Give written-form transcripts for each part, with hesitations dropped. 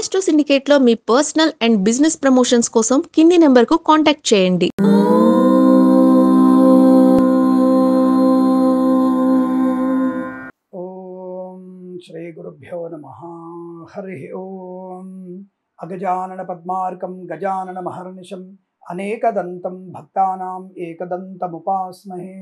Astro సిండికేట్లో మీ personal and business promotions కోసం కింది నెంబర్కు కాంటాక్ట్ చేయండి. ఓం శ్రీ గురుభ్యో నమః. హరి ఓం. అగజానన పద్మార్కం గజానన మహర్నిశం అనేకదంతం భక్తానాం ఏకదంతముపాస్మహే.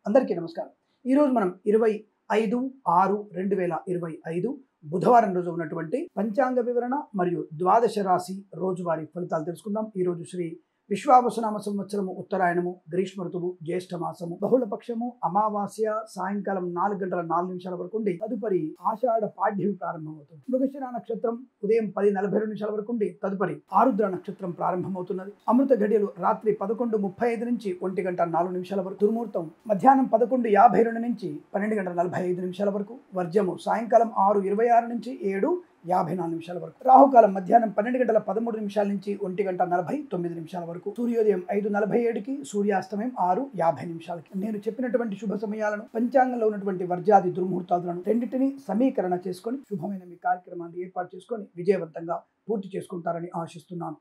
అందరికీ నమస్కారం. ఈరోజు మనం 25/6/2025 బుధవారం రోజు ఉన్నటువంటి పంచాంగ వివరణ మరియు ద్వాదశ రాశి రోజువారీ ఫలితాలు తెలుసుకుందాం. ఈరోజు శ్రీ విశ్వావసునామ సంవత్సరము ఉత్తరాయణము, గ్రీష్మ ఋతువు, జ్యేష్ఠ మాసము, బహుళ పక్షము, అమావాస్య సాయంకాలం 4:04 వరకు ఉండి తదుపరి ఆషాఢ పాడ్యమి ప్రారంభమవుతుంది. మృగశిర నక్షత్రం ఉదయం 10:42 వరకు ఉండి తదుపరి ఆరుద్ర నక్షత్రం ప్రారంభమవుతున్నది. అమృత ఘడియలు రాత్రి 11:35 నుంచి 1:04 వరకు, దుర్ముహూర్తం మధ్యాహ్నం 11:52 నుంచి 12:45 వరకు, వర్జము సాయంకాలం 6:26 నుంచి 7:54 వరకు, రాహుకాలం మధ్యాహ్నం 12:13 నుంచి 1:49 వరకు, సూర్యోదయం 5:47కి, సూర్యాస్తమయం 6:50. నేను చెప్పినటువంటి శుభ సమయాలను, పంచాంగంలో ఉన్నటువంటి వర్జాది దుర్ముహూర్తాలను రెండింటినీ సమీకరణ చేసుకొని శుభమైన మీ కార్యక్రమాన్ని ఏర్పాటు చేసుకొని విజయవంతంగా పూర్తి చేసుకుంటారని ఆశిస్తున్నాను.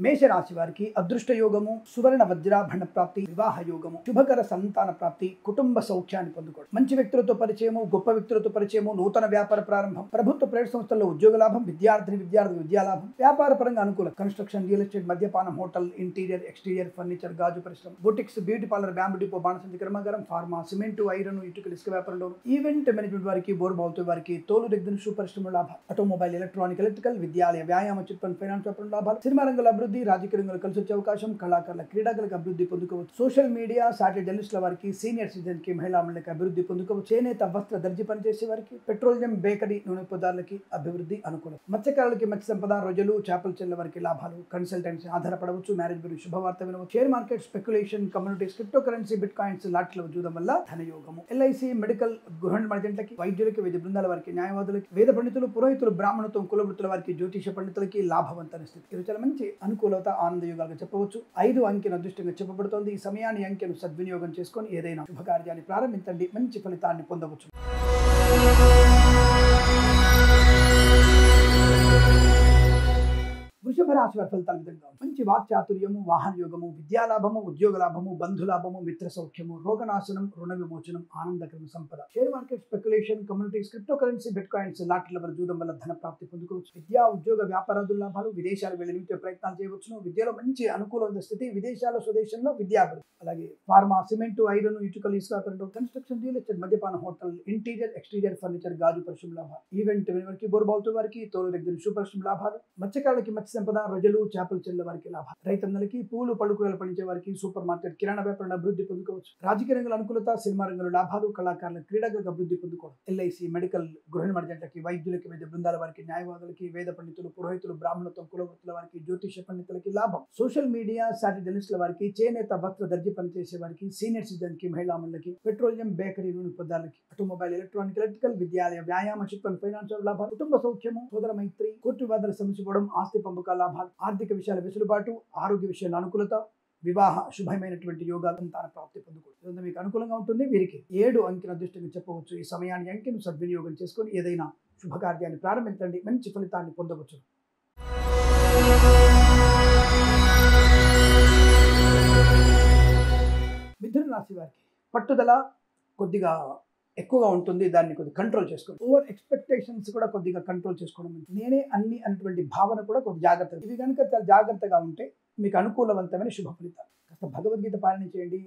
మేషరాశి వారికి అదృష్ట యోగము, సువర్ణ వజ్రాభరణ ప్రాప్తి, వివాహ యోగము, శుభకర సంతాన ప్రాప్తి, కుటుంబ సౌఖ్యాన్ని పొందుకోవడం, మంచి వ్యక్తులతో పరిచయము, గొప్ప వ్యక్తులతో పరిచయము, నూతన వ్యాపార ప్రారంభం, ప్రభుత్వ ప్రైవేట్ సంస్థల్లో ఉద్యోగ లాభం, విద్యార్థికి విద్యాలాభం, వ్యాపార పరంగా అనుకూల, కన్స్ట్రక్షన్, రియల్ ఎస్టేట్, మద్యపానం, హోటల్, ఇంటీరియర్, ఎక్స్టీరియర్, ఫర్నిచర్, గాజు పరిశ్రమ, boutiques, beauty parlour, bamboo depot, బాణసంచి కర్మాగారం, ఫార్మా, సిమెంటు, ఐరన్, ఇటుకలు, ఇసుక వ్యాపారంలో, ఈవెంట్ మేనేజ్మెంట్ వారికి, బోర్బావుతో వారికి, తోలు దగ్గర షూ పరిశ్రమ లాభాలు, ఆటోమొబైల్, ఎలక్ట్రానిక్, ఎలక్ట్రికల్, విద్యాలయ, వ్యాయామ, చిట్ ఫండ్, ఫైనాన్స్ వ్యాపారం లాభాలు, సినిమా రంగంలో అభివృద్ధి, రాజకీయ రంగంలో కలిసి వచ్చే అవకాశం, కళాకారుల, క్రీడాకారులకు అభివృద్ధి పొందుకోవచ్చు, సోషల్ మీడియా, సాటిలైట్ జర్నలిస్టుల వారికి, సీనియర్ సిటిజన్ కి, మహిళా మండలికి అభివృద్ధి పొందుకోవచ్చు, చేనేత, వస్త్ర, దర్జీ పనిచేసే వారికి, పెట్రోలియం, బేకరీ, నూనె పదార్థాలకి అభివృద్ధి అనుకూలం, మత్స్యకారులకి, మత్స్య సంపద, రొయ్యలు, చేపల చెల్ల వారికి లాభాలు, కన్సల్టెన్సీ ఆధారపడవచ్చు, మ్యారేజ్ గురించి శుభవార్త వినవచ్చు, share market, speculation, communities, cryptocurrency, bitcoins, లాట్ల చూడడం వల్ల ధనయోగము, ఎల్ఐసి, మెడికల్, గృహ నిర్మాణానికి, వైద్యులకి, వైద్య బృందాల వారికి, న్యాయవాదులకి, వేద పండితులు, పురోహితులు, బ్రాహ్మణత్వం, కులవృత్తుల వారికి, జ్యోతిష పండితులకి లాభవంతమైన స్థితి. ఇది చాలా మంచి అనుకూలత, ఆనంద యోగాలుగా చెప్పవచ్చు. 5 అంకెను అదృష్టంగా చెప్పబడుతోంది. ఈ సమయాన్ని, అంకెను సద్వినియోగం చేసుకొని ఏదైనా శుభకార్యాన్ని ప్రారంభించండి, మంచి ఫలితాన్ని పొందవచ్చు. వృషభ రాశి వారి ఫలితాల విధంగా మంచి వాక్చాతుర్యము, వాహన యోగము, విద్యాలాభము, ఉద్యోగ లాభము, బంధులాభము, మిత్ర సౌఖ్యము, రోగనాశనం, రుణ విమోచనం, ఆనందకరమ సంపద, share market, speculation, communities, cryptocurrency, bitcoins, లాటరీల వల్ల జూదం వల్ల ధన ప్రాప్తి పొందుకోవచ్చు, విద్యా, ఉద్యోగ, వ్యాపారాదుల లాభాలు, విదేశాలు వెళ్లి నిమిత్త ప్రయత్నాలు చేయవచ్చును, విద్యలో మంచి అనుకూలమైన స్థితి, విదేశాల్లో, స్వదేశంలో విద్యాభివృద్ధి, అలాగే ఫార్మా, సిమెంటు, ఐరన్, ఇటుకలు, ఇసుక వ్యాపారం, కన్స్ట్రక్షన్, రియల్ ఎస్టేట్, మద్యపాన, హోటల్, ఇంటీరియర్, ఎక్స్టీరియర్, ఫర్నిచర్, గాజు పరిశ్రమ లాభాలు, ఈవెంట్ వారికి, బోర్బావుతో వారికి, తోలు దగ్గర షూ పరిశ్రమ లాభాలు, మత్స్యకారులకి, మత్స్య సంపద, రొయ్యలు, చేపల చెల్ల వారికి లాభాలు, రైతన్నలకి, పూలు పళ్ళు కూరలు పండించే వారికి, సూపర్ మార్కెట్, కిరాణా వ్యాపారం అభివృద్ధి పొందుకోవచ్చు, రాజకీయ రంగంలో అనుకూలత, సినిమా రంగంలో లాభాలు, కళాకారుల, క్రీడాకారులకు అభివృద్ధి పొందుకోవడం, ఎల్ఐసి, మెడికల్, గృహ నిర్మాణానికి, వైద్యులకి, వైద్య బృందాల వారికి, న్యాయవాదులకి, వేద పండితులు, పురోహితులు, బ్రాహ్మణత్వం, కులవృత్తుల వారికి, జ్యోతిష పండితులకి లాభం, సోషల్ మీడియా, సాటిలైట్ జర్నలిస్టుల వారికి, చేనేత, వస్త్ర, దర్జీ పనిచేసే వారికి, సీనియర్ సిటిజన్ కి, మహిళా మండలికి, పెట్రోలియం, బేకరీ, నూనె పదార్థాలకి, ఆటోమొబైల్, ఎలక్ట్రానిక్, ఎలక్ట్రికల్, విద్యాలయ, వ్యాయామ, చిట్ ఫండ్, ఫైనాన్స్ లాభాలు, కుటుంబ సౌఖ్యము, సోదర మైత్రి, కోర్టు వివాదాల సమస్యపోవడం, ఆస్తి పంపక లాభాలు, ఆర్థిక విషయాల వెసులుబాటు, ఆరోగ్య విషయాల అనుకూలత, వివాహ శుభమైనటువంటి యోగాలు, సంతాన ప్రాప్తి పొందుకోవచ్చు. మీకు అనుకూలంగా ఉంటుంది. వీరికి 7 అంకెను అదృష్టంగా చెప్పవచ్చు. ఈ సమయాన్ని, అంకెను సద్వినియోగం చేసుకొని ఏదైనా శుభకార్యాన్ని ప్రారంభించండి, మంచి ఫలితాన్ని పొందవచ్చు. మిథున రాశి వారికి పట్టుదల కొద్దిగా ఎక్కువగా ఉంటుంది. దాన్ని కొద్దిగా కంట్రోల్ చేసుకోండి. ఓవర్ ఎక్స్పెక్టేషన్స్ కూడా కొద్దిగా కంట్రోల్ చేసుకోవడం, నేనే అన్ని అన్నటువంటి భావన కూడా కొద్దిగా జాగ్రత్త. ఇవి కనుక చాలా జాగ్రత్తగా ఉంటే మీకు అనుకూలవంతమైన శుభ ఫలితాలు. కాస్త భగవద్గీత పారాయణ చేయండి,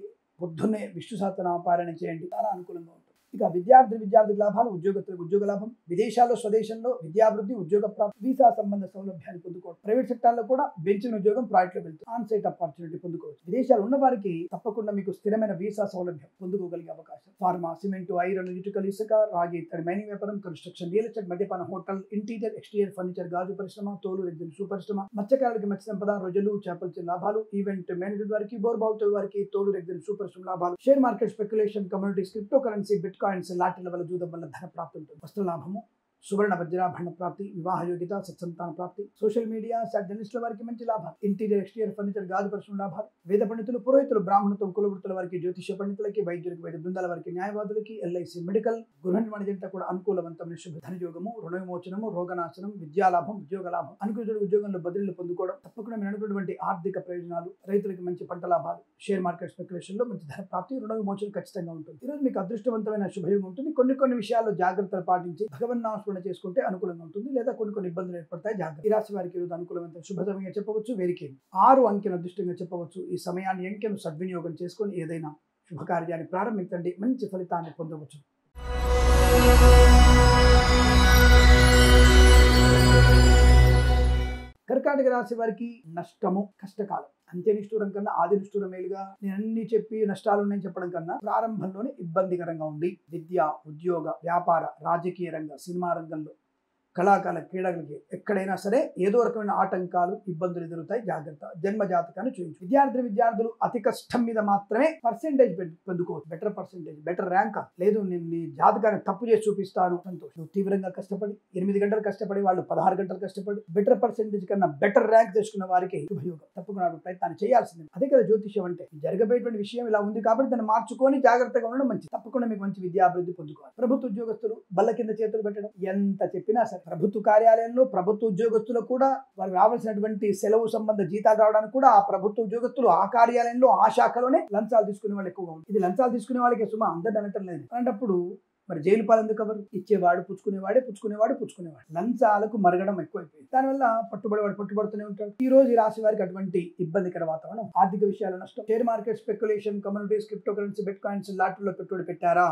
పొద్దున్నే విష్ణు సహస్రనామ పారాయణ చేయండి, చాలా అనుకూలంగా ఉంటుంది. ఇక విద్యార్థి లాభాలు, ఉద్యోగస్తులకు ఉద్యోగ లాభం, విదేశాల్లో, స్వదేశంలో విద్యాభివృద్ధి, ఉద్యోగ ప్రాప్తి, వీసా సంబంధ సౌలభ్యాన్ని పొందుకోవడం, ప్రైవేట్ సెక్టార్లో కూడా బెంచిన ఉద్యోగం, ప్రాజెక్టులో వెళ్తూ ఆన్ సైట్ ఆపర్చునిటీ పొందుకోవచ్చు. విదేశాలు ఉన్న వారికి తప్పకుండా మీకు స్థిరమైన వీసా సౌలభ్యం పొందుకోగలిగే అవకాశం. ఫార్మా, సిమెంటు, ఐరన్, ఇటుకలు, ఇసుక, రాగి, ఇత్తడి, మైనింగ్ వ్యాపారం, కన్స్ట్రక్షన్, రియల్ ఎస్టేట్, మద్యపాన, హోటల్, ఇంటీరియర్, ఎక్స్టీరియర్, ఫర్నిచర్, గాజు పరిశ్రమ, తోలు దగ్గర షూ పరిశ్రమ, మత్స్యకారులకి, మత్స్య సంపద, రొయ్యలు, చేపల చెల్ల లాభాలు, ఈవెంట్ మేనేజ్మెంట్ వారికి, బోర్బావుతో వారికి, తోలు దగ్గర షూ పరిశ్రమ లాభాలు, share market, speculation, communities, cryptocurrency, bitcoins, లాటరీల వల్ల జూదం వల్ల ధన ప్రాప్తి ఉంటుంది. వస్త్ర లాభము, సువర్ణ వజ్రాభరణ ప్రాప్తి, వివాహ యోగ్యత, సత్సంతాన ప్రాప్తి, సోషల్ మీడియా జర్నలిస్టుల వారికి మంచి లాభాలు, ఇంటీరియర్ ఎక్స్టీరియర్ ఫర్నిచర్ గాజు పరిశ్రమ లాభాలు, వేద పండితులు, పురోహితులు, బ్రాహ్మణత్వం, కులవృత్తుల వారికి, జ్యోతిష పండితులకి, వైద్యులకి, వైద్య బృందాల వారికి, న్యాయవాదులకి, ఎల్ఐసి మెడికల్, గృహ నిర్మాణ జంట కూడా అనుకూలవంతమైన శుభ ధనయోగము, రుణ విమోచనము, రోగనాశనం, విద్యాలాభం, ఉద్యోగ లాభం, అనుకూల ఉద్యోగంలో బదిలీలు పొందుకోవడం, తప్పకుండా మీరు అనుకున్నటువంటి ఆర్థిక ప్రయోజనాలు, రైతులకి మంచి పంట లాభాలు, షేర్ మార్కెట్ స్పెక్యులేషన్ లో మంచి ధన ప్రాప్తి, రుణ విమోచన ఖచ్చితంగా ఉంటుంది. ఈ రోజు మీకు అదృష్టవంతమైన శుభయోగం ఉంటుంది. కొన్ని విషయాల్లో జాగ్రత్తలు పాటించి భగవన్నామస్మరణ చేసుకుంటే అనుకూలంగా ఉంటుంది, లేదా కొన్ని ఇబ్బందులు ఏర్పడతాయి. జాగ్రత్త. ఈ రాశి వారికి ఈరోజు అనుకూలమైన శుభ సమయంగా చెప్పవచ్చు. వీరికి 6 అంకెను అదృష్టంగా చెప్పవచ్చు. ఈ సమయాన్ని అంకెను సద్వినియోగం చేసుకొని ఏదైనా శుభకార్యాన్ని ప్రారంభించండి, మంచి ఫలితాన్ని పొందవచ్చు. కర్కాటక రాశి వారికి నష్టము, కష్టకాలం. అంత్య నిష్ఠూరం కన్నా ఆది నిష్ఠూరం మేలుగా. నేను అన్ని చెప్పి నష్టాలు ఉన్నాయని చెప్పడం కన్నా ప్రారంభంలోనే ఇబ్బందికరంగా ఉంది. విద్య, ఉద్యోగ, వ్యాపార, రాజకీయ రంగం, సినిమా రంగంలో, కళాకాల క్రీడలకి ఎక్కడైనా సరే ఏదో రకమైన ఆటంకాలు, ఇబ్బందులు ఎదురుతాయి. జాగ్రత్త. జన్మ జాతకాన్ని చూపించు. విద్యార్థులు అతి కష్టం మీద మాత్రమే పర్సెంటేజ్ పొందుకోవచ్చు. Better percentage, better rank. లేదు నేను నీ జాతకాన్ని తప్పు చేసి చూపిస్తాను, సంతోషం. నువ్వు తీవ్రంగా కష్టపడి 8 గంటలు కష్టపడి, వాళ్ళు 16 గంటలు కష్టపడి బెటర్ పర్సెంటేజ్ కన్నా బెటర్ ర్యాంక్ తెచ్చుకున్న వారికి శుభయోగం. తప్పకుండా ప్రయత్నాన్ని చేయాల్సిందే. అదే కదా జ్యోతిష్యం అంటే. జరగబోయేటువంటి విషయం ఇలా ఉంది కాబట్టి దాన్ని మార్చుకొని జాగ్రత్తగా ఉండడం మంచిది. తప్పకుండా మీకు మంచి విద్యాభివృద్ధి పొందుకోవాలి. ప్రభుత్వ ఉద్యోగస్తులు బల్ల కింద చేతులు పెట్టడం, ఎంత చెప్పినా సరే ప్రభుత్వ కార్యాలయంలో ప్రభుత్వ ఉద్యోగస్తులకు కూడా వారికి రావాల్సినటువంటి సెలవు సంబంధ జీతాలు రావడానికి కూడా ఆ ప్రభుత్వ ఉద్యోగస్తులు ఆ కార్యాలయంలో ఆ శాఖలోనే లంచాలు తీసుకునే వాళ్ళు ఎక్కువగా ఉంది. ఇది లంచాలు తీసుకునే వాళ్ళకి సుమా, అందరిని అనటం లేదు. అలాంటప్పుడు మరి జైలు పాలు ఎందుకు కవరు? ఇచ్చేవాడు పుచ్చుకునేవాడు. లంచాలకు మరగడం ఎక్కువైపోయింది. దానివల్ల పట్టుబడుతూనే ఉంటాడు. ఈ రోజు ఈ రాశి వారికి అటువంటి ఇబ్బందికర వాతావరణం. ఆర్థిక విషయాల నష్టం. Share market speculation, communities, cryptocurrency, bitcoins, లాటరీలో పెట్టుబడి పెట్టారా?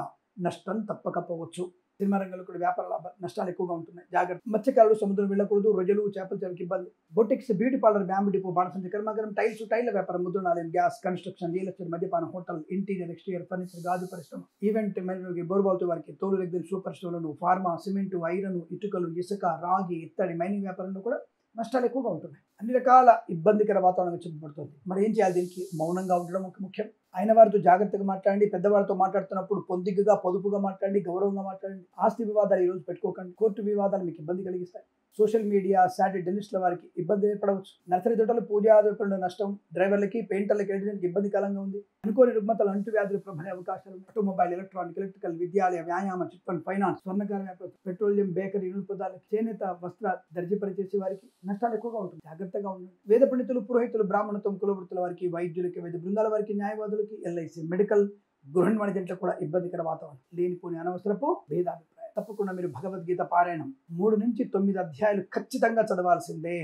నష్టం తప్పకపోవచ్చు. సినిమా రంగంలో కూడా వ్యాపార లాభాలు, నష్టాలు ఎక్కువగా ఉంటున్నాయి. జాగ్రత్త. మత్స్యకారులు సముద్రం వెళ్ళకూడదు. రొయ్యలు, చేపల చెరుకు ఇబ్బంది. Boutiques, beauty parlour, bamboo depot, బాణసంచి కర్మాగారం, టైల్ల వ్యాపారం, ముద్రణాలయం, గ్యాస్, కన్స్ట్రక్షన్, రియల్ ఎస్టేట్, మద్యపానం, హోటల్, ఇంటీరియర్ ఎక్స్టీరియర్ ఫర్నిచర్, గాజు పరిశ్రమ, ఈవెంట్ మేనేజ్మెంట్, బోర్బాల్తో వారికి, తోలు రెగ్గిల్, సూపర్ స్టోర్లు, ఫార్మా, సిమెంట్, ఐరన్, ఇటుకలు, ఇసుక, రాగి, ఇత్తడి, మైనింగ్ వ్యాపారంలో కూడా నష్టాలు ఎక్కువగా ఉంటున్నాయి. అన్ని రకాల ఇబ్బందికర వాతావరణం చెప్పబడుతుంది. మరి ఏం చేయాలి? దీనికి మౌనంగా ఉండడం ముఖ్యం. అయిన వారితో జాగ్రత్తగా మాట్లాడండి. పెద్దవారితో మాట్లాడుతున్నప్పుడు పొందిగ్గా, పొదుపుగా మాట్లాడండి, గౌరవంగా మాట్లాడండి. ఆస్తి వివాదాలు ఈ రోజు పెట్టుకోకండి. కోర్టు వివాదాలు మీకు ఇబ్బంది కలిగిస్తాయి. సోషల్ మీడియా, జర్నలిస్టుల వారికి ఇబ్బంది ఏర్పడవచ్చు. నర్సరీ తోటలు, పూజా ఆధారపడిన నష్టం, డ్రైవర్లకి, పెయింటర్లకి ఇబ్బందికరంగా ఉంది. అనుకోని రుగ్మతలు, అంటువ్యాధులు ప్రబలే అవకాశాలు. ఆటోమొబైల్, ఎలక్ట్రానిక్, ఎలక్ట్రికల్, విద్యాలయ, వ్యాయామ, చిట్ ఫండ్, ఫైనాన్స్, స్వర్ణకార వ్యాపారం, పెట్రోలియం, బేకరీ, ఇనుము పదార్థాలు, చేనేత, వస్త్ర, దర్జీ పనిచేసే వారికి నష్టాలు ఎక్కువగా ఉంటుంది. జాగ్రత్తగా ఉండండి. వేద పండితులు, పురోహితులు, బ్రాహ్మణత్వం, కులవృత్తుల వారికి, వైద్యులకి, వైద్య బృందాల వారికి, న్యాయవాదులకి, ఎల్ఐసి మెడికల్, గృహ నిర్మాణ జంటలకు కూడా ఇబ్బందికర వాతావరణం. లేనిపోని అనవసరపు భేదాభిప్రాయం. తప్పకుండా మీరు భగవద్గీత పారాయణం 3 నుంచి 9 అధ్యాయాలు ఖచ్చితంగా చదవాల్సిందే.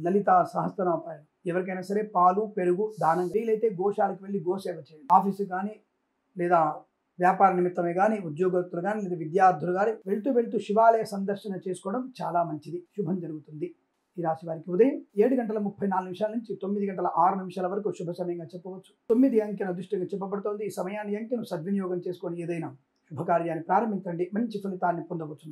లలిత సహస్రనామ పారాయణం. ఎవరికైనా సరే పాలు, పెరుగు దానం, వీలైతే గోశాలకు వెళ్ళి గోసేవ చేయండి. ఆఫీసు కానీ, లేదా వ్యాపార నిమిత్తమే కానీ, ఉద్యోగస్తులు కానీ, లేదా విద్యార్థులు కానీ వెళ్తూ శివాలయ సందర్శన చేసుకోవడం చాలా మంచిది. శుభం జరుగుతుంది. ఈ రాశి వారికి ఉదయం 7:34 నుంచి 9:06 వరకు శుభ సమయంగా చెప్పవచ్చు. 9 అంకెను అదృష్టంగా చెప్పబడుతోంది. ఈ సమయాన్ని అంకెను సద్వినియోగం చేసుకొని ఏదైనా శుభకార్యాన్ని ప్రారంభించండి, మంచి ఫలితాన్ని పొందవచ్చు.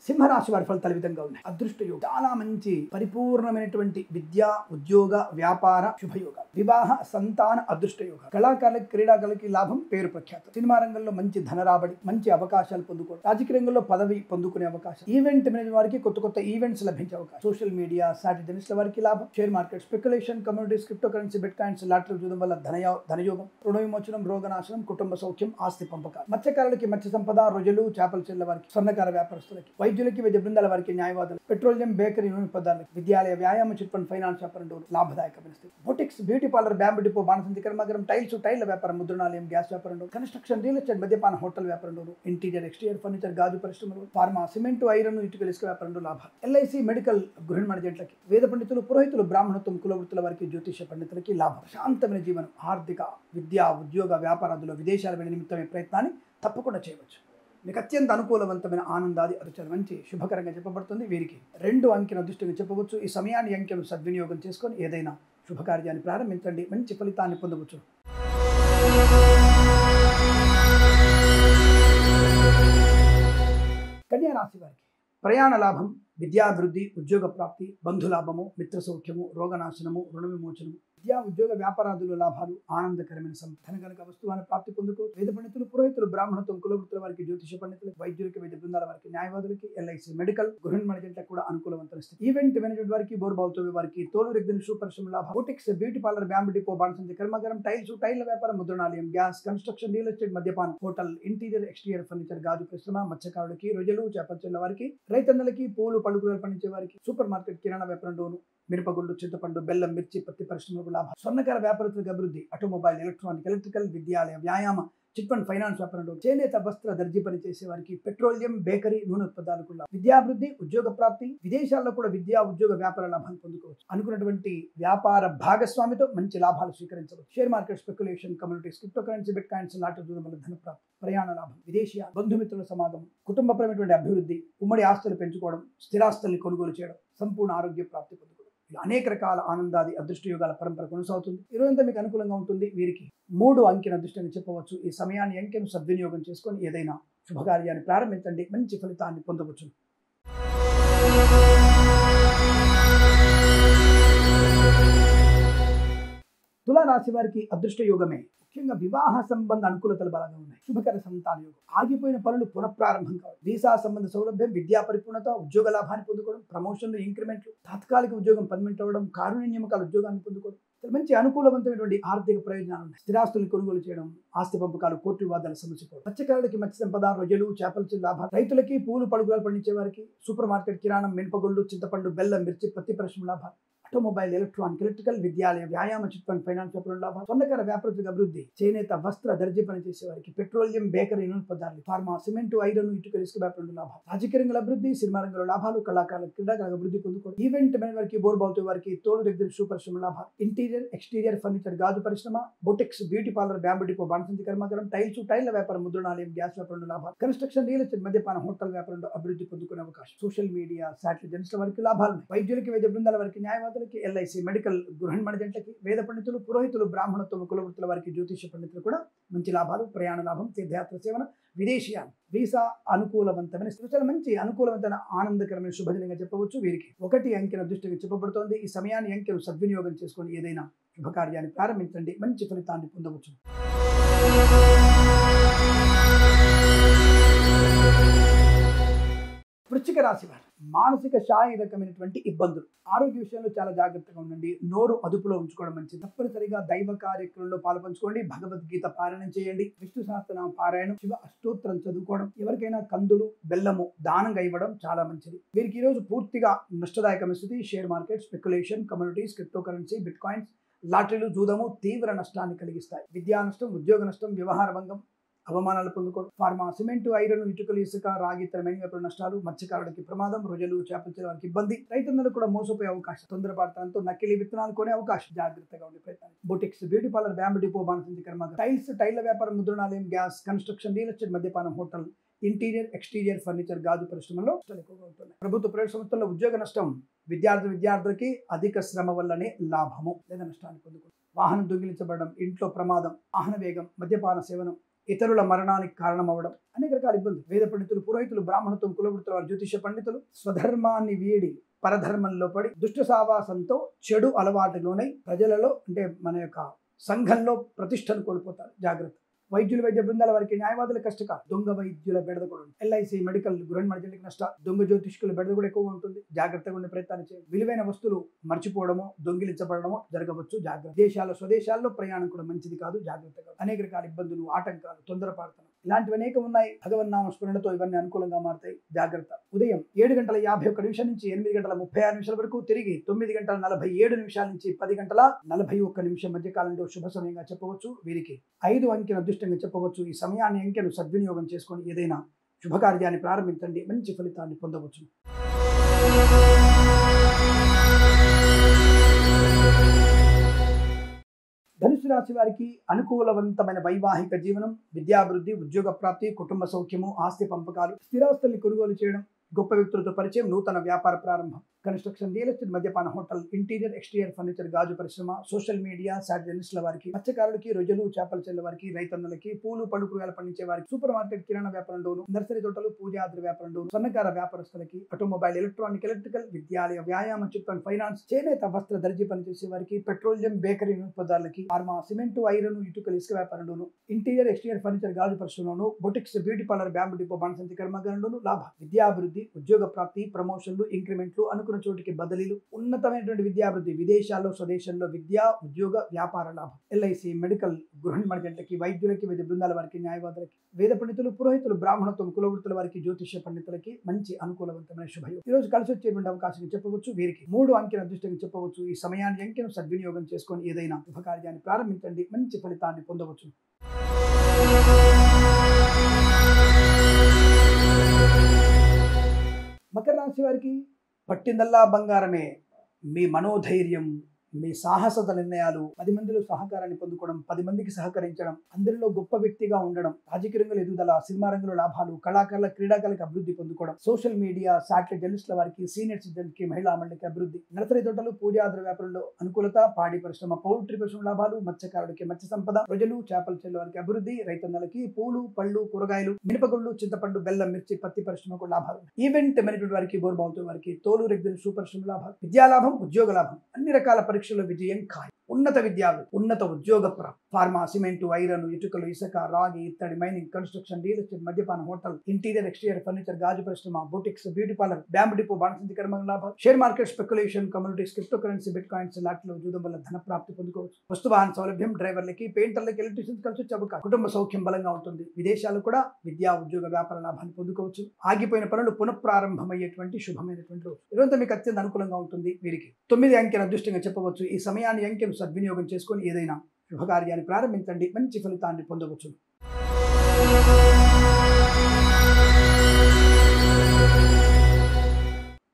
సింహరాశి వారి ఫలితాలు విధంగా ఉన్నాయి. అదృష్టయోగం, చాలా మంచి పరిపూర్ణమైనటువంటి విద్య, ఉద్యోగ, వ్యాపార శుభయోగాలు, వివాహ, సంతాన అదృష్టయోగం, కళాకారులకి, క్రీడాకారులకి లాభం, పేరు ప్రఖ్యాతం, సినిమా రంగంలో మంచి ధన రాబడి, మంచి అవకాశాలు పొందుకోవడం, రాజకీయ రంగంలో పదవి పొందుకునే అవకాశం, ఈవెంట్ మేనేజ్ వారికి కొత్త ఈవెంట్స్ లభించే అవకాశం, సోషల్ మీడియా, జర్నలిస్టుల వారికి లాభం, share market speculation, communities, cryptocurrency, bitcoins, lottery చూడడం వల్ల ధనయోగం, రుణ విమోచనం, రోగనాశనం, కుటుంబ సౌఖ్యం, ఆస్తి పంపకాలు, మత్స్యకారులకి మత్స్య సంపద, రొయ్యలు, చేపల చెల్ల వారికి, స్వర్ణకార వ్యాపారస్తులకి, వైద్యులకి, వైద్య బృందాల వారికి, న్యాయవాదులు, పెట్రోలియం, బేకరీ, ఇనుము పదార్థాలు, విద్యాలయ, వ్యాయామ, చిట్ ఫండ్, ఫైనాన్స్ వ్యాపారం లాభదాయకమైన స్థితి, boutiques, beauty parlour, bamboo depot, బాణసంచి కర్మాగారం, టైల్ల వ్యాపారం, ముద్రణాలయం, గ్యాస్ వ్యాపారం, కన్స్ట్రక్షన్, రియల్ ఎస్టేట్, మద్యపాన, హోటల్ వ్యాపారం, ఇంటీరియర్ ఎక్స్టీరియర్ ఫర్నిచర్, గాజు పరిశ్రమలు, ఫార్మా, సిమెంట్, ఐరన్, ఇటుకలు, ఇసుక వ్యాపారం లాభాలు, ఎల్ఐసి మెడికల్, గృహ నిర్మాణ జంటలకి, వేద పండితులు, పురోహితులు, బ్రాహ్మణత్వం, కులవృత్తుల వారికి, జ్యోతిష పండితులకి లాభం, శాంతమైన జీవనం, ఆర్థిక, విద్య, ఉద్యోగ, వ్యాపారాదులో విదేశాల వెళ్ళే నిమిత్తమే ప్రయత్నాన్ని తప్పకుండా చేయవచ్చు. మీకు అత్యంత అనుకూలవంతమైన ఆనందాది అరుచాలు మంచి శుభకరంగా చెప్పబడుతుంది. వీరికి 2 అంకెను అదృష్టంగా చెప్పవచ్చు. ఈ సమయాన్ని అంకెను సద్వినియోగం చేసుకొని ఏదైనా శుభకార్యాన్ని ప్రారంభించండి, మంచి ఫలితాన్ని పొందవచ్చు. కన్యా రాశి వారికి ప్రయాణ లాభం, విద్యాభివృద్ధి, ఉద్యోగ ప్రాప్తి, బంధులాభము, మిత్ర సౌఖ్యము, రోగనాశనము, రుణ విమోచనము, విద్యా ఉద్యోగ వ్యాపారాదులు లాభాలు ఆనందకరమైన సంపద కనుక వస్తువాన ప్రాప్తి పొందుకు వేద పండితులు పురోహితులు బ్రాహ్మణత్వం కులవృత్తుల వారికి జ్యోతిష పండితులు వైద్యులకి వైద్య బృందాల వారికి న్యాయవాదులకి ఎల్ఐసి మెడికల్ గృహ మేనేజ్మెంట్ కూడా అనుకూలవంతమైన స్థితి ఈవెంట్ మేనేజ్మెంట్ వారికి బోర్బావుతో వారికి తోలు రెగ్గిన షూ పరిశ్రమ లాభం boutiques beauty parlour bamboo depot బాణసంచి కర్మాగారం టైల్స్ టైల్ వ్యాపారం ముద్రణాలయం గ్యాస్ కన్స్ట్రక్షన్ రియల్ ఎస్టేట్ మద్యపానం హోటల్ ఇంటీరియర్ ఎక్స్టీరియర్ ఫర్నిచర్ గాజు పరిశ్రమ మత్స్యకారులకి రొయ్యలు చేపల వారికి రైతన్నలకి పూలు పళ్ళుకూరలు పండించే వారికి సూపర్ మార్కెట్ కిరాణా వ్యాపారం డోను మిరపగుండు చింతపండు బెల్లం మిర్చి పత్తి పరిశ్రమలకు లాభం స్వర్ణకార వ్యాపారస్తులకు అభివృద్ధి ఆటోమొబైల్ ఎలక్ట్రానిక్ ఎలక్ట్రికల్ విద్యాలయ వ్యాయామ చిట్ ఫండ్ ఫైనాన్స్ వ్యాపారంలో చేనేత వస్త్ర దర్జీ పని చేసే వారికి పెట్రోలియం బేకరీ నూనె ఉత్పత్తులకు లాభం విద్యాభివృద్ధి ఉద్యోగ ప్రాప్తి విదేశాల్లో కూడా విద్యా ఉద్యోగ వ్యాపార లాభాలు పొందుకోవచ్చు అనుకున్నటువంటి వ్యాపార భాగస్వామితో మంచి లాభాలు స్వీకరించవచ్చు share market speculation communities cryptocurrency bitcoins lottery జూదం వల్ల ధన ప్రాప్తి ప్రయాణ లాభం విదేశీయ బంధుమిత్రుల సమాగమం కుటుంబపరమైనటువంటి అభివృద్ధి ఉమ్మడి ఆస్తులు పెంచుకోవడం స్థిరాస్తుల్ని కొనుగోలు చేయడం సంపూర్ణ ఆరోగ్య ప్రాప్తి పొందుకోవడం అనేక రకాల ఆనందాది అదృష్ట యోగాల పరంపర కొనసాగుతుంది ఈరోజంతా మీకు అనుకూలంగా ఉంటుంది వీరికి 3 అంకెను అదృష్టంగా చెప్పవచ్చు ఈ సమయాన్ని అంకెను సద్వినియోగం చేసుకొని ఏదైనా శుభకార్యాన్ని ప్రారంభించండి మంచి ఫలితాన్ని పొందవచ్చు తులారాశి వారికి అదృష్ట యోగమే ముఖ్యంగా వివాహ సంబంధ అనుకూలతలు బలంగా ఉన్నాయి శుభకర సంతాన యోగం ఆగిపోయిన పనులు పునఃప్రారంభం కావాలి వీసా సంబంధ సౌలభ్యం విద్యా పరిపూర్ణత ఉద్యోగ లాభాన్ని పొందుకోవడం ప్రమోషన్లు ఇంక్రిమెంట్లు తాత్కాలిక ఉద్యోగం పర్మనెంట్ అవ్వడం కారుణ్య నియామకాల ఉద్యోగాన్ని పొందుకోవడం మంచి అనుకూలవంతమైనటువంటి ఆర్థిక ప్రయోజనాలు ఉన్నాయి స్థిరాస్తులు కొనుగోలు చేయడం ఆస్తి పంపకాలు కోర్టు వివాదాల సమస్య మత్స్యకారులకి మత్స్య సంపద రొయ్యలు చేపల లాభాలు రైతులకి పూలు పలుకురాలు పండించే వారికి సూపర్ మార్కెట్ కిరాణం మినపగుళ్ళు చింతపండు బెల్లం మిర్చి పత్తి పరిశ్రమ లాభాలు ఆటోమొబైల్ ఎలక్ట్రానిక్ ఎలక్ట్రికల్ విద్యాలయ వ్యాయామ చిట్ ఫండ్ ఫైనాన్స్ వ్యాపారం లాభాలు స్వర్ణకార వ్యాపారస్తులకు అభివృద్ధి చేనేత వస్త్ర దర్జీ పని చేసే వారికి పెట్రోలియం బేకరీ నూనె పదార్థాలు ఫార్మా సిమెంట్ ఐరన్ ఇటుక ఇసుక వ్యాపారం లాభాలు రాజకీయ రంగంలో అభివృద్ధి సినిమా రంగంలో లాభాలు కళాకారుల క్రీడాకారుల అభివృద్ధి పొందుకోవడం ఈవెంట్ మేనేజ్ వారికి బోర్బావుతో వారికి తోలు దగ్గర షూ పరిశ్రమ లాభాలు ఇంటీరియర్ ఎక్స్టీరియర్ ఫర్నిచర్ గాజు పరిశ్రమ boutiques beauty parlour bamboo depot బాణసంచి కర్మాగారం టైల్స్ టైల్ వ్యాపారం ముద్రణాలయం గ్యాస్ వ్యాపారంలో లాభాలు కన్స్ట్రక్షన్ రియల్ ఎస్టేట్ మద్యపానం హోటల్ వ్యాపారంలో అభివృద్ధి పొందుకునే అవకాశం సోషల్ మీడియా శాటిలైట్ జర్నలిస్టుల వారికి లాభాలు వైద్యులకి వైద్య బృందాల వారికి న్యాయవాదులకి ఎల్ఐసి మెడికల్ గృహ మేనేజ్మెంట్లకి వేద పండితులు పురోహితులు బ్రాహ్మణత్వం కులవృత్తుల వారికి జ్యోతిష పండితులు కూడా మంచి లాభాలు ప్రయాణ లాభం తీర్థయాత్ర సేవన విదేశీయాలు వీసా అనుకూలవంతమైన చాలా మంచి అనుకూలవంతమైన ఆనందకరమైన శుభదినంగా చెప్పవచ్చు వీరికి 1 అంకెను అదృష్టంగా చెప్పబడుతోంది ఈ సమయాన్ని అంకెను సద్వినియోగం చేసుకొని ఏదైనా శుభకార్యాన్ని ప్రారంభించండి మంచి ఫలితాన్ని పొందవచ్చు వృశ్చిక రాశి వారు మానసిక శారీరకమైనటువంటి ఇబ్బందులు ఆరోగ్య విషయంలో చాలా జాగ్రత్తగా ఉండండి నోరు అదుపులో ఉంచుకోవడం మంచిది తప్పనిసరిగా దైవ కార్యక్రమంలో పాల్పంచుకోండి భగవద్గీత పారాయణం చేయండి విష్ణు సహస్రనామ పారాయణం శివ అష్టోత్తరం చదువుకోవడం ఎవరికైనా కందులు బెల్లము దానంగా ఇవ్వడం చాలా మంచిది వీరికి ఈరోజు పూర్తిగా నష్టదాయకమైన స్థితి share market speculation communities cryptocurrency bitcoins లాటరీలు జూదము తీవ్ర నష్టాన్ని కలిగిస్తాయి విద్యా నష్టం ఉద్యోగ నష్టం వ్యవహార భంగం అవమానాలు పొందుకోవడం ఫార్మా సిమెంట్ ఐరన్ ఇటుకలు ఇసుక రాగి ఇతరమైన వ్యాపార నష్టాలు మత్స్యకారులకి ప్రమాదం రొయ్యలు చేపల వారికి ఇబ్బంది రైతన్నలకు కూడా మోసపోయే అవకాశం తొందరపడటంతో నకిలీ విత్తనాలు కొనే అవకాశం జాగ్రత్తగా ఉండే ప్రయత్నం boutiques beauty parlour bamboo depot బాణసంచి కర్మాగారం టైల్స్ టైల్ వ్యాపారం ముద్రణాలయం గ్యాస్ కన్స్ట్రక్షన్ రియల్ ఎస్టేట్ మద్యపానం హోటల్ ఇంటీరియర్ ఎక్స్టీరియర్ ఫర్నిచర్ గాజు పరిశ్రమలో ఎక్కువగా ఉంటుంది ప్రభుత్వ ప్రైవేట్ సంస్థల్లో ఉద్యోగ నష్టం విద్యార్థులకి అధిక శ్రమ వల్లనే లాభము లేదా నష్టాన్ని పొందుకోవడం వాహనం దొంగిలించబడడం ఇంట్లో ప్రమాదం వాహన వేగం మద్యపాన సేవనం ఇతరుల మరణానికి కారణమవడం అనేక రకాల ఇబ్బందులు వేద పండితులు పురోహితులు బ్రాహ్మణత్వం కులవృత్తుల వారు జ్యోతిష పండితులు స్వధర్మాన్ని వీడి పరధర్మంలో పడి దుష్ట సావాసంతో చెడు అలవాటులోనై ప్రజలలో అంటే మన యొక్క సంఘంలో ప్రతిష్టను కోల్పోతారు జాగ్రత్త వైద్యులు వైద్య బృందాల వారికి న్యాయవాదుల కష్టకాలు దొంగ వైద్యుల బెడద కూడా ఉంటుంది ఎల్ఐసి మెడికల్ గృహ మేనేజ్మెంట్కి నష్ట దొంగ జ్యోతిష్కుల బెడద కూడా ఎక్కువగా ఉంటుంది జాగ్రత్తగా ఉండే ప్రయత్నాలు చేయండి విలువైన వస్తువులు మర్చిపోవడమో దొంగిలించబడమో జరగవచ్చు జాగ్రత్త దేశాల స్వదేశాల్లో ప్రయాణం కూడా మంచిది కాదు జాగ్రత్తగా అనేక రకాల ఇబ్బందులు ఆటంకాలు తొందరపాడుతున్నాం ఇలాంటివి అనేక ఉన్నాయి భగవన్నామ స్మరణతో ఇవన్నీ అనుకూలంగా మారుతాయి జాగ్రత్త ఉదయం 7:51 నుంచి 8:36 వరకు తిరిగి 9:47 నుంచి 10:41 మధ్య కాలంలో శుభ సమయంగా చెప్పవచ్చు వీరికి 5 అంకెను అదృష్టంగా చెప్పవచ్చు ఈ సమయాన్ని అంకెను సద్వినియోగం చేసుకొని ఏదైనా శుభకార్యాన్ని ప్రారంభించండి మంచి ఫలితాన్ని పొందవచ్చు ధనుసు రాశి వారికి అనుకూలవంతమైన వైవాహిక జీవనం విద్యాభివృద్ధి ఉద్యోగ ప్రాప్తి కుటుంబ సౌఖ్యము ఆస్తి పంపకాలు స్థిరాస్తుల్ని కొనుగోలు చేయడం గొప్ప వ్యక్తులతో పరిచయం నూతన వ్యాపార ప్రారంభం కన్స్ట్రక్షన్, రియల్ ఎస్టేట్, మద్యపాన, హోటల్, ఇంటీరియర్ ఎక్స్టీరియర్ ఫర్నిచర్, గాజు పరిశ్రమ, సోషల్ మీడియా, సాట్ జర్నలిస్టుల వారికి, మత్స్యకారులకి, రొయ్యలు, చేపల చెల్ల వారికి, రైతన్నలకి, పూలు పళ్ళు కూరగాయలు పండించే వారికి, సూపర్ మార్కెట్, కిరాణా వ్యాపారం డోను, నర్సరీ తోటలు, పూజాద్రి వ్యాపారం డోను, స్వర్ణకార వ్యాపారస్తులకి, ఆటోమొబైల్, ఎలక్ట్రానిక్, ఎలక్ట్రికల్, విద్యాలయ, వ్యాయామ, చిట్ అండ్ ఫైనాన్స్, చేనేత, వస్త్ర, దర్జీ పనిచేసే వారికి, పెట్రోలియం, బేకరీ పదార్థాలకి, ఫార్మా, సిమెంటు, ఐరన్, ఇటుకలు, ఇసుక వ్యాపారం డోను, ఇంటీరియర్ ఎక్స్టీరియర్ ఫర్నిచర్, గాజు పరిశ్రమలోను, boutiques, beauty parlour, bamboo depot, బాణసంచి కర్మాగారంలోను లాభ, విద్యాభివృద్ధి, ఉద్యోగ ప్రాప్తి, ప్రమోషన్లు, ఇంక్రిమెంట్లు, అనుకున్న చోటికి బదిలీలు, ఉన్నతమైనటువంటి విద్యాభివృద్ధి, విదేశాల్లో స్వదేశంలో విద్యా ఉద్యోగ వ్యాపార లాభం, ఎల్ఐసి, మెడికల్, గృహ నిర్మాణ జంటలకి, వైద్యులకి, వైద్య బృందాల వారికి, న్యాయవాదులకి, వేద పండితులు, పురోహితులు, బ్రాహ్మణత్వం, కులవృత్తుల వారికి, జ్యోతిష్య పండితులకి మంచి అనుకూలవంతమైన శుభయోగం. ఈ రోజు కలిసి వచ్చేటువంటి అవకాశం చెప్పవచ్చు. వీరికి 3 అంకెల అదృష్టంగా చెప్పవచ్చు. ఈ సమయాన్ని అంకెను సద్వినియోగం చేసుకొని ఏదైనా శుభకార్యాన్ని ప్రారంభించండి, మంచి ఫలితాన్ని పొందవచ్చు. మకర రాశి వారికి పట్టిందల్లా బంగారమే. మీ మనోధైర్యం, మీ సాహసత నిర్ణయాలు, 10 మందిలో సహకారాన్ని పొందుకోవడం, 10 మందికి సహకరించడం, అందరిలో గొప్ప వ్యక్తిగా ఉండడం, రాజకీయ రంగంలో ఎదుగుదల, సినిమా రంగంలో లాభాలు, కళాకారుల, క్రీడాకారులకు అభివృద్ధి పొందుకోవడం, సోషల్ మీడియా, సాటిలైట్ జర్నలిస్టుల వారికి, సీనియర్ సిటిజన్కి, మహిళా మండలికి అభివృద్ధి, నర్సరీ తోటలు, పూజాద్ర వ్యాపారంలో అనుకూలత, పాడి పరిశ్రమ, పౌల్ట్రీ పరిశ్రమ లాభాలు, మత్స్యకారుడికి మత్స్య సంపద, ప్రజలు, చేపల చెల్ల వారికి అభివృద్ధి, రైతన్నలకి పూలు పళ్ళు కూరగాయలు, మినపగుళ్ళు, చింతపండు, బెల్లం, మిర్చి, పత్తి పరిశ్రమకు లాభాలు, ఈవెంట్ మేనేజ్మెంట్ వారికి, బోర్బావుతో వారికి, తోలు రెగ్యులర్ షూ పరిశ్రమ లాభాలు, విద్యాలాభం, ఉద్యోగ లాభం, అన్ని రకాల పరీక్షల్లో విజయం ఖాయం, ఉన్నత విద్యార్థి, ఉన్నత ఉద్యోగ ప్రాప్తి, ఫార్మా, సిమెంటు, ఐరన్, ఇటుకలు, ఇసుక, రాగి, ఇత్తడి, మైనింగ్, కన్స్ట్రక్షన్, రియల్ ఎస్టేట్, మద్యపాన, హోటల్, ఇంటీరియర్ ఎక్స్టీరియర్ ఫర్నిచర్, గాజు పరిశ్రమ, boutiques, beauty parlour, bamboo depot, బాణసంచి కర్మాగారం లాభాలు, share market, speculation, communities, cryptocurrency, bitcoins, లాట్లో జూదం వల్ల ధన ప్రాప్తి పొందుకోవచ్చు. వస్తువాహన సౌలభ్యం, డ్రైవర్లకి, పెయింటర్లకి, ఎలక్ట్రీషియన్స్ కలిసి వచ్చే అవకాశం, కుటుంబ సౌఖ్యం బలంగా ఉంటుంది. విదేశాలు కూడా విద్యా ఉద్యోగ వ్యాపార లాభాన్ని పొందుకోవచ్చు. ఆగిపోయిన పనులు పునఃప్రారంభమయ్యేటువంటి శుభమైనటువంటి రోజు. ఈరోజు మీకు అత్యంత అనుకూలంగా ఉంటుంది. వీరికి 9 అంకెల అదృష్టంగా చెప్పవచ్చు. ఈ సమయాన్ని అంకెను సద్వినియోగం చేసుకొని ఏదైనా శుభకార్యాన్ని ప్రారంభించండి, మంచి ఫలితాన్ని పొందవచ్చు.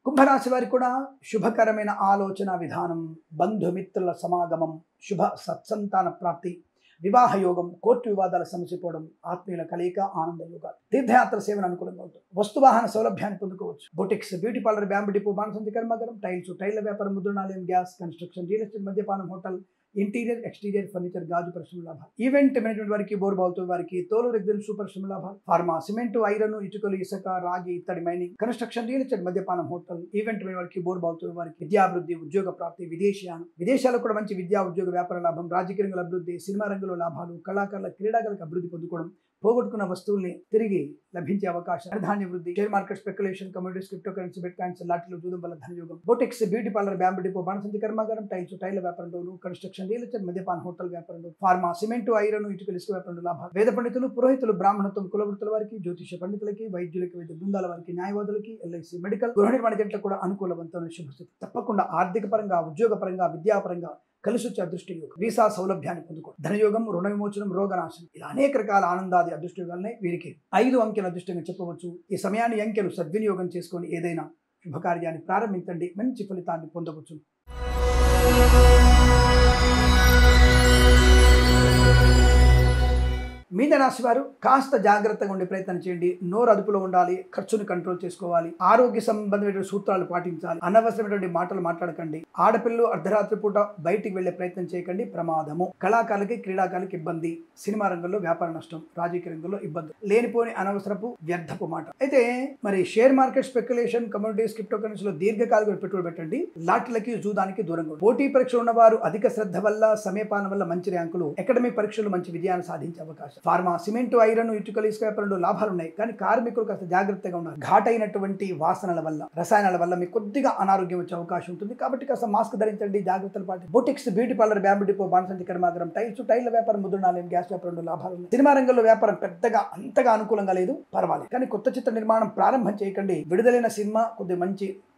కుంభరాశి వారికి కూడా శుభకరమైన ఆలోచన విధానం, బంధుమిత్రుల సమాగమం, శుభ సత్సంతాన ప్రాప్తి, వివాహ యోగం, కోర్టు వివాదాల సమసిపోవడం, ఆత్మీయుల కలయిక, ఆనంద యోగాలు, తీర్థయాత్ర సేవను అనుకూలంగా ఉంటుంది. వస్తువాహన సౌలభ్యాన్ని పొందుకోవచ్చు. Boutiques, beauty parlour, bamboo depot, బాణసంచి కర్మాగారం, టైల్స్, టైళ్ల వ్యాపారం, ముద్రణాలయం, గ్యాస్, కన్స్ట్రక్షన్, రియల్ ఎస్టేట్, మద్యపానం, హోటల్, ఇంటీరియర్ ఎక్స్టీరియర్ ఫర్నిచర్, గాజు పరిశ్రమ లాభాలు, ఈవెంట్ మేనేజ్మెంట్ వారికి, బోర్బావుతో వారికి, తోలు రెగ్యులర్ షూ పరిశ్రమ లాభాలు, ఫార్మా, సిమెంటు, ఐరన్, ఇటుకలు, ఇసుక, రాగి, ఇత్తడి, మైనింగ్, కన్స్ట్రక్షన్, రియల్ ఎస్టేట్, మద్యపానం, హోటల్, ఈవెంట్ మేనేజ్ వారికి, బోర్బావుతో వారికి, విద్యాభివృద్ధి, ఉద్యోగ ప్రాప్తి, విదేశాలకు కూడా మంచి విద్యా ఉద్యోగ వ్యాపార లాభం, రాజకీయ రంగంలో అభివృద్ధి, సినిమా రంగంలో లాభాలు, కళాకారుల, క్రీడాకారులకు అభివృద్ధి పొందుకోవడం, పోగొట్టుకున్న వస్తువుల్ని తిరిగి లభించే అవకాశం, ధాన్య వృద్ధి, share market, speculation, communities, cryptocurrency, bitcoins, లాటిలో జూదం వల్ల ధనయోగం, boutiques, beauty parlour, bamboo depot, బాణసంచి కర్మాగారం, టైల్స్, టైళ్ల వ్యాపారం డోను, కన్స్ట్రక్షన్, రియల్ ఎస్టేట్, మద్యపాన, హోటల్ వ్యాపారం డోను, ఫార్మా, సిమెంటు, ఐరన్, ఇటుకలు, ఇసుక వ్యాపారం లాభాలు, వేద పండితులు, పురోహితులు, బ్రాహ్మణత్వం, కులవృత్తుల వారికి, జ్యోతిష్య పండితులకి, వైద్యులకి, వైద్య బృందాల వారికి, న్యాయవాదులకి, ఎల్ఐసి, మెడికల్, గృహ నిర్మాణ జంటలకు కూడా అనుకూలవంతమైన శుభస్థితి. తప్పకుండా ఆర్థిక పరంగా, ఉద్యోగ పరంగా, విద్యాపరంగా కలిసి వచ్చే అదృష్ట యోగం, వీసా సౌలభ్యాన్ని పొందుకోవడం, ధనయోగం, రుణ విమోచనం, రోగనాశనం, ఇలా అనేక రకాల ఆనందాది అదృష్ట యోగాలనే వీరికి 5 అంకెల అదృష్టంగా చెప్పవచ్చు. ఈ సమయాన్ని అంకెలు సద్వినియోగం చేసుకొని ఏదైనా శుభకార్యాన్ని ప్రారంభించండి, మంచి ఫలితాన్ని పొందవచ్చు. మీన రాశి వారు కాస్త జాగ్రత్తగా ఉండే ప్రయత్నం చేయండి. నోరు అదుపులో ఉండాలి, ఖర్చును కంట్రోల్ చేసుకోవాలి, ఆరోగ్య సంబంధమైన సూత్రాలు పాటించాలి, అనవసరమైనటువంటి మాటలు మాట్లాడకండి, ఆడపిల్లలు అర్ధరాత్రి పూట బయటికి వెళ్లే ప్రయత్నం చేయకండి, ప్రమాదము, కళాకారులకి, క్రీడాకారులకి ఇబ్బంది, సినిమా రంగంలో వ్యాపార నష్టం, రాజకీయ రంగంలో ఇబ్బంది, లేనిపోని అనవసరపు వ్యర్థపు మాట. అయితే మరి share market, speculation, communities, crypto కరెన్సీలో దీర్ఘకాలిక పెట్టుబడి పెట్టండి. లాట్లకి, జూదానికి దూరంగా. పోటీ పరీక్షలు ఉన్నవారు అధిక శ్రద్ధ వల్ల, సమయపాలన వల్ల మంచి ర్యాంకులు, అకాడమిక్ పరీక్షలు మంచి విజయాన్ని సాధించే అవకాశం. ఫార్మా, సిమెంటు, ఐరన్, ఇటుకలు, ఇసుక వ్యాపారంలో లాభాలు ఉన్నాయి. కానీ కార్మికులు కాస్త జాగ్రత్తగా ఉన్నారు. ఘాటైనటువంటి వాసనల వల్ల, రసాయనాల వల్ల మీకు కొద్దిగా అనారోగ్యం వచ్చే అవకాశం ఉంటుంది. కాబట్టి కాస్త మాస్క్ ధరించండి, జాగ్రత్తలు పాటించండి. Boutiques, beauty parlour, bamboo depot, బాణసంచి కర్మాగారం, టైల్స్, టైళ్ల వ్యాపారం, ముద్రణాలయం, గ్యాస్ వ్యాపారంలో లాభాలు ఉన్నాయి. సినిమా రంగంలో వ్యాపారం పెద్దగా అంతగా అనుకూలంగా లేదు, పర్వాలేదు. కానీ కొత్త చిత్ర నిర్మాణం ప్రారంభం చేయకండి. విడుదలైన సినిమా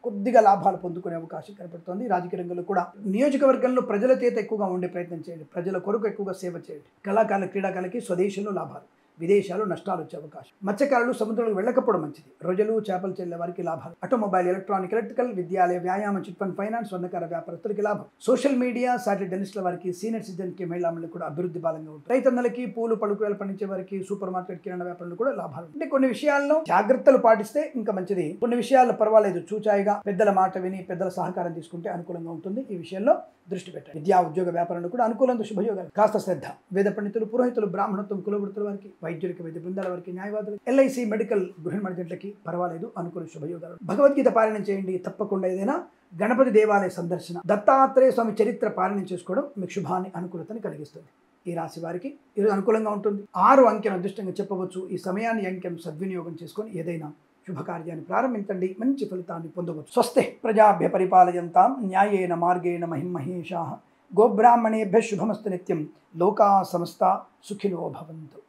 కొద్దిగా లాభాలు పొందుకునే అవకాశం కనపడుతుంది. రాజకీయ రంగంలో కూడా నియోజకవర్గంలో ప్రజల చేత ఎక్కువగా ఉండే ప్రయత్నం చేయండి. ప్రజల కొరకు ఎక్కువగా సేవ చేయండి. కళాకారుల, క్రీడాకారులకి స్వదేశంలో లాభాలు, విదేశాలు నష్టాలు వచ్చే అవకాశం. మత్స్యకారులు సముద్రంలో వెళ్ళకపోవడం మంచిది. రొయ్యలు చేపలు చెల్లే వారికి లాభాలు. ఆటోమొబైల్, ఎలక్ట్రానిక్, ఎలక్ట్రికల్, విద్యాలయ, వ్యాయామ, చిట్ ఫండ్, ఫైనాన్స్, స్వర్ణకార వ్యాపారస్తులకి లాభం. సోషల్ మీడియా, సాటిలైట్ జర్నలిస్టుల వారికి, సీనియర్ సిటిజన్ కి, మహిళలకు కూడా అభివృద్ధి బలంగా ఉంటుంది. రైతన్నలకి, పూలు పలుకులు పండించే వారికి, సూపర్ మార్కెట్, కిరాణా వ్యాపారులు కూడా లాభాలు. అంటే కొన్ని విషయాల్లో జాగ్రత్తలు పాటిస్తే ఇంకా మంచిది. కొన్ని విషయాల్లో పర్వాలేదు, చూచాయిగా పెద్దల మాట విని పెద్దల సహకారం తీసుకుంటే అనుకూలంగా ఉంటుంది. ఈ విషయంలో దృష్టి పెట్టండి. విద్యా, ఉద్యోగ, వ్యాపారంలో కూడా అనుకూలంగా శుభయోగాలు. కాస్త శ్రద్ధ. వేద పండితులు, పురోహితులు, బ్రాహ్మణత్వం, కులవృత్తుల వారికి, వైద్యులకి, వైద్య బృందాల వారికి, న్యాయవాదులు, ఎల్ఐసి, మెడికల్, గృహ మర్జెంట్లకి పర్వాలేదు, అనుకూల శుభయోగాలు. భగవద్గీత పారాయణం చేయండి. తప్పకుండా ఏదైనా గణపతి దేవాలయ సందర్శన, దత్తాత్రేయ స్వామి చరిత్ర పారాయణం చేసుకోవడం మీకు శుభాన్ని, అనుకూలతని కలిగిస్తుంది. ఈ రాశి వారికి ఈరోజు అనుకూలంగా ఉంటుంది. 6 అంకెను అదృష్టంగా చెప్పవచ్చు. ఈ సమయాన్ని అంకెం సద్వినియోగం చేసుకొని ఏదైనా శుభకార్యాన్ని ప్రారంభించండి, మంచి ఫలితాన్ని పొందవచ్చు. స్వస్తి ప్రజాభ్య పరిపాలయంతాం న్యాయేన మార్గేణ మహిమహేషాః. గోబ్రాహ్మణేభ్యః శుభమస్తు నిత్యం. లోకా సమస్తా సుఖినో భవంతు.